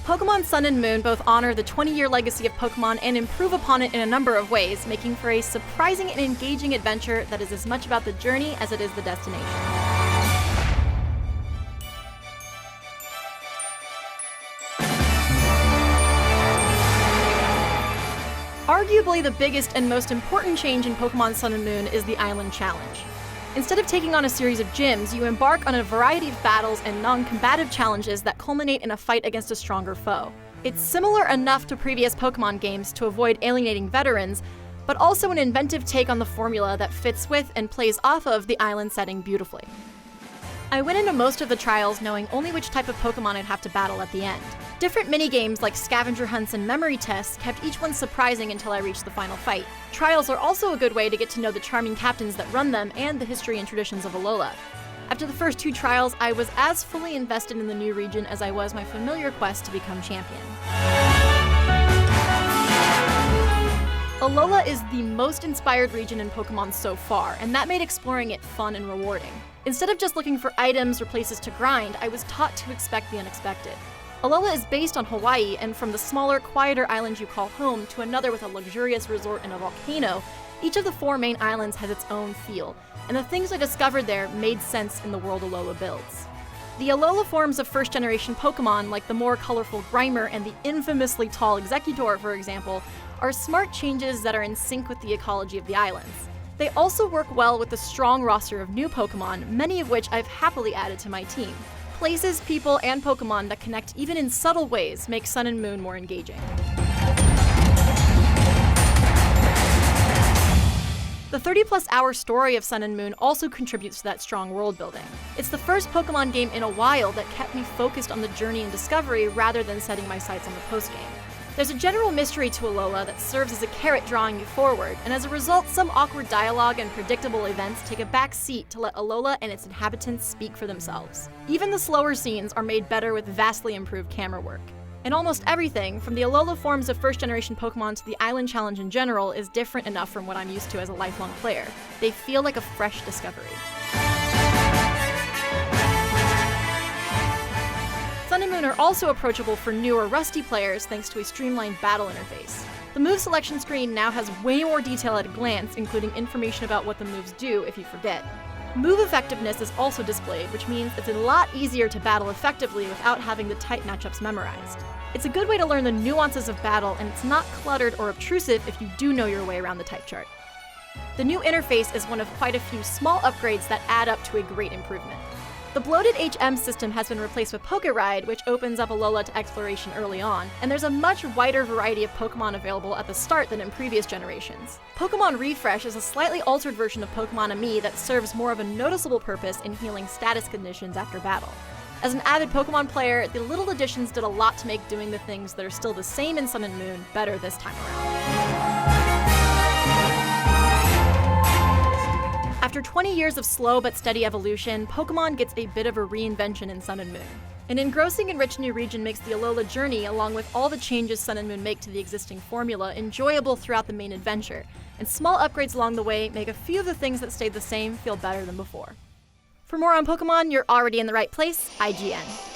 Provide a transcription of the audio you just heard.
Pokémon Sun and Moon both honor the 20-year legacy of Pokémon and improve upon it in a number of ways, making for a surprising and engaging adventure that is as much about the journey as it is the destination. Arguably the biggest and most important change in Pokémon Sun and Moon is the Island Challenge. Instead of taking on a series of gyms, you embark on a variety of battles and non-combative challenges that culminate in a fight against a stronger foe. It's similar enough to previous Pokémon games to avoid alienating veterans, but also an inventive take on the formula that fits with and plays off of the island setting beautifully. I went into most of the trials knowing only which type of Pokémon I'd have to battle at the end. Different minigames like scavenger hunts and memory tests kept each one surprising until I reached the final fight. Trials are also a good way to get to know the charming captains that run them and the history and traditions of Alola. After the first 2 trials, I was as fully invested in the new region as I was my familiar quest to become champion. Alola is the most inspired region in Pokémon so far, and that made exploring it fun and rewarding. Instead of just looking for items or places to grind, I was taught to expect the unexpected. Alola is based on Hawaii, and from the smaller, quieter island you call home to another with a luxurious resort and a volcano, each of the 4 main islands has its own feel, and the things I discovered there made sense in the world Alola builds. The Alola forms of first-generation Pokémon, like the more colorful Grimer and the infamously tall Executor, for example, are smart changes that are in sync with the ecology of the islands. They also work well with the strong roster of new Pokémon, many of which I've happily added to my team. Places, people, and Pokémon that connect even in subtle ways make Sun and Moon more engaging. The 30-plus hour story of Sun and Moon also contributes to that strong world building. It's the first Pokémon game in a while that kept me focused on the journey and discovery rather than setting my sights on the post-game. There's a general mystery to Alola that serves as a carrot drawing you forward, and as a result, some awkward dialogue and predictable events take a back seat to let Alola and its inhabitants speak for themselves. Even the slower scenes are made better with vastly improved camera work. And almost everything, from the Alola forms of first-generation Pokémon to the Island Challenge in general, is different enough from what I'm used to as a lifelong player. They feel like a fresh discovery. Sun and Moon are also approachable for new or rusty players thanks to a streamlined battle interface. The move selection screen now has way more detail at a glance, including information about what the moves do if you forget. Move effectiveness is also displayed, which means it's a lot easier to battle effectively without having the tight matchups memorized. It's a good way to learn the nuances of battle, and it's not cluttered or obtrusive if you do know your way around the type chart. The new interface is one of quite a few small upgrades that add up to a great improvement. The bloated HM system has been replaced with Pokeride, which opens up Alola to exploration early on, and there's a much wider variety of Pokemon available at the start than in previous generations. Pokemon Refresh is a slightly altered version of Pokemon Ami that serves more of a noticeable purpose in healing status conditions after battle. As an avid Pokemon player, the little additions did a lot to make doing the things that are still the same in Sun and Moon better this time around. After 20 years of slow but steady evolution, Pokémon gets a bit of a reinvention in Sun and Moon. An engrossing and rich new region makes the Alola journey, along with all the changes Sun and Moon make to the existing formula, enjoyable throughout the main adventure, and small upgrades along the way make a few of the things that stayed the same feel better than before. For more on Pokémon, you're already in the right place, IGN.